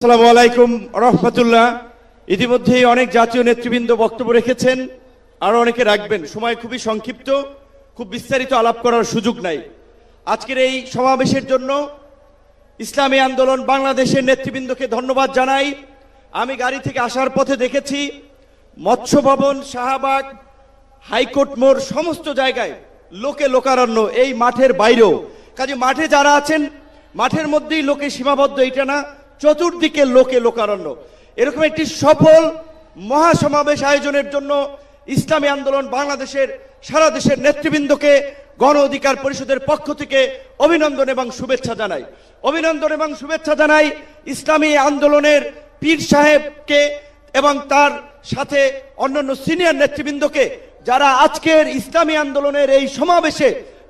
আসসালামু আলাইকুম রহমতুল্লাহ। ইতিমধ্যেই অনেক জাতীয় নেতৃবৃন্দ বক্তব্য রেখেছেন, আরো অনেকে রাখবেন। সময় খুবই সংক্ষিপ্ত, খুব বিস্তারিত আলাপ করার সুযোগ নাই। আজকের এই সমাবেশের জন্য ইসলামী আন্দোলন বাংলাদেশের নেতৃবৃন্দকে ধন্যবাদ জানাই। আমি গাড়ি থেকে আসার পথে দেখেছি মৎস্য ভবন, শাহবাগ, হাইকোর্ট মোড় সমস্ত জায়গায় লোকে লোকারণ্য, এই মাঠের বাইরেও। কাজে মাঠে যারা আছেন, মাঠের মধ্যেই লোকে সীমাবদ্ধ, এটা না, চতুর্দিকে লোকে লোকারণ্য। এরকম একটি সফল মহাসমাবেশ আয়োজনের জন্য ইসলামী আন্দোলন বাংলাদেশের সারা দেশের নেতৃবৃন্দকে গণ অধিকার পরিষদের পক্ষ থেকে অভিনন্দন এবং শুভেচ্ছা জানাই। অভিনন্দন এবং শুভেচ্ছা জানাই ইসলামী আন্দোলনের পীর সাহেবকে এবং তার সাথে অন্যান্য সিনিয়র নেতৃবৃন্দকে, যারা আজকের ইসলামী আন্দোলনের এই সমাবেশে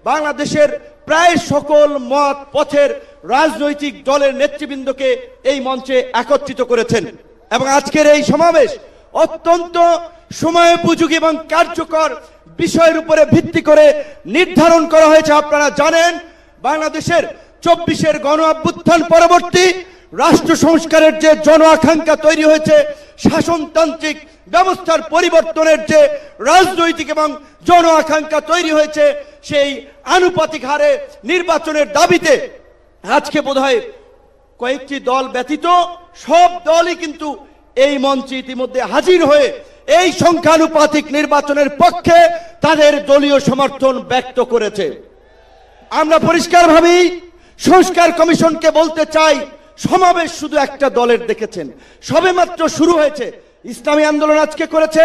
বাংলাদেশের প্রায় সকল মত পথের রাজনৈতিক দলের নেতৃবৃন্দকে এই মঞ্চে একত্রিত করেছেন। এবং আজকের এই সমাবেশ অত্যন্ত সময়োপযোগী এবং কার্যকর বিষয়ের উপরে ভিত্তি করে নির্ধারণ করা হয়েছে। আপনারা জানেন, বাংলাদেশের 24-এর গণ অভ্যুত্থান পরবর্তী রাষ্ট্র সংস্কারের যে জন আকাঙ্ক্ষা তৈরি হয়েছে, শাসনতান্ত্রিক ব্যবস্থার পরিবর্তনের যে রাজনৈতিক এবং জন আকাঙ্ক্ষা তৈরি হয়েছে, সেই আনুপাতিক হারে নির্বাচনের দাবিতে আজকে বোধহয় কয়েকটি দল ব্যতীত সব দলই কিন্তু এই মঞ্চে ইতিমধ্যে হাজির হয়ে এই সংখ্যানুপাতিক নির্বাচনের পক্ষে তাদের দলীয় সমর্থন ব্যক্ত করেছে। আমরা পরিষ্কারভাবেই সংস্কার কমিশনকে বলতে চাই, সমাবেশ শুধু একটা দলের দেখেছেন, সবেমাত্র শুরু হয়েছে। ইসলামী আন্দোলন আজকে করেছে,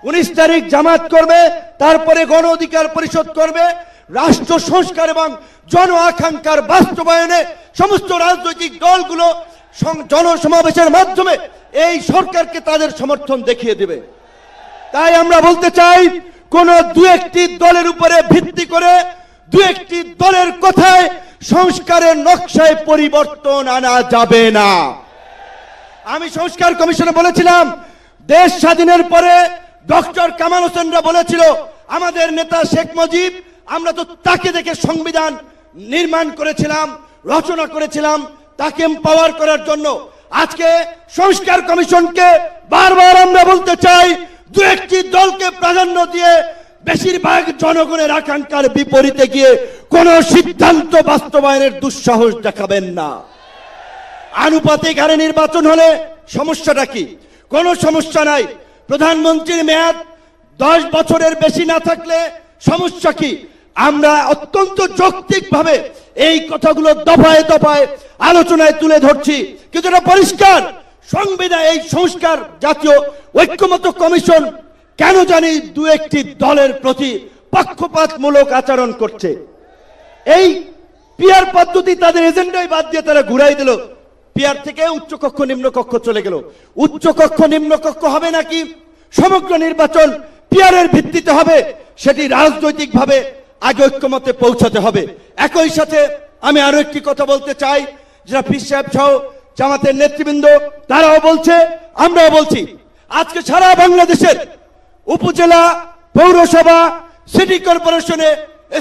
19 তারিখ জামাত করবে, তারপরে গণ অধিকার পরিষদ করবে। রাষ্ট্র সংস্কার এবং জন আকাঙ্ক্ষার বাস্তবায়নে সমস্ত রাজনৈতিক দলগুলো জনসমাবেশের মাধ্যমে এই সরকারকে তাদের সমর্থন দেখিয়ে দেবে। তাই আমরা বলতে চাই, কোন দু একটি দলের উপরে ভিত্তি করে, দু একটি দলের কথায় সংস্কারের নকশায় পরিবর্তন আনা যাবে না। আমি সংস্কার কমিশনে বলেছিলাম, দেশ স্বাধীনের পরে ডক্টর কামাল হোসেনরা বলেছিল, আমাদের নেতা শেখ মুজিব, আমরা তো তাকে দেখে সংবিধান নির্মাণ করেছিলাম, রচনা করেছিলাম, তাকে এম্পাওয়ার করার জন্য। আজকে সংস্কার কমিশনকে বারবার আমরা বলতে চাই, দু একটি দলকে প্রাধান্য দিয়ে বেশিরভাগ জনগণের আকাঙ্ক্ষার বিপরীতে গিয়ে কোন সিদ্ধান্ত বাস্তবায়নের দুঃসাহস দেখাবেন না। আনুপাতিক হারে নির্বাচন হলে সমস্যাটা কি? কোনো সমস্যা নাই। প্রধানমন্ত্রীর মেয়াদ 10 বছরের বেশি না থাকলে সমস্যা কি? আমরা অত্যন্ত যৌক্তিকভাবে এই কথাগুলো দফায় দফায় আলোচনায় তুলে ধরছি, কিন্তু এটা পরিষ্কার, সংবিধান এই সংস্কার জাতীয় ঐক্যমত্য কমিশন কেন জানি দু একটি দলের প্রতি পক্ষপাতমূলক আচরণ করছে। এই পিয়ার পদ্ধতি তাদের এজেন্ডাই বাদ দিয়ে তারা ঘুরাই দিল। পিয়ার থেকে উচ্চকক্ষ নিম্নকক্ষ চলে গেল। উচ্চকক্ষ নিম্নকক্ষ হবে নাকি সমগ্র নির্বাচন পিয়ারের ভিত্তিতে হবে, সেটি রাজনৈতিকভাবে আগে ঐক্যমতে পৌঁছাতে হবে। একই সাথে আমি আরো একটি কথা বলতে চাই, যারা পীর সাহেব সহ জামাতের নেতৃবৃন্দ তারাও বলছে, আমরাও বলছি, আজকে সারা বাংলাদেশের উপজেলা, পৌরসভা, সিটি কর্পোরেশনে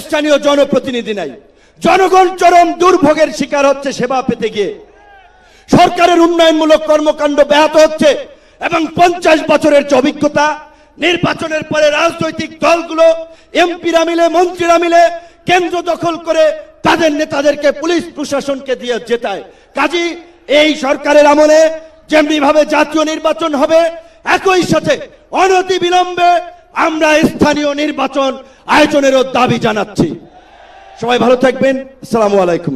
স্থানীয় জনপ্রতিনিধি নাই। জনগণ চরম দুর্ভোগের শিকার হচ্ছে সেবা পেতে গিয়ে। সরকারের উন্নয়নমূলক কর্মকাণ্ড ব্যাহত হচ্ছে এবং 50 বছরের যে অভিজ্ঞতা, নির্বাচনের পরে রাজনৈতিক দলগুলো, এমপিরা মিলে, মন্ত্রীরা মিলে কেন্দ্র দখল করে তাদের নেতাদেরকে পুলিশ প্রশাসনকে দিয়ে জেতায়। কাজী এই সরকারের আমলে যেমনি ভাবে জাতীয় নির্বাচন হবে, একই সাথে অনতি বিলম্বে আমরা স্থানীয় নির্বাচন আয়োজনেরও দাবি জানাচ্ছি। সবাই ভালো থাকবেন। আসসালামু আলাইকুম।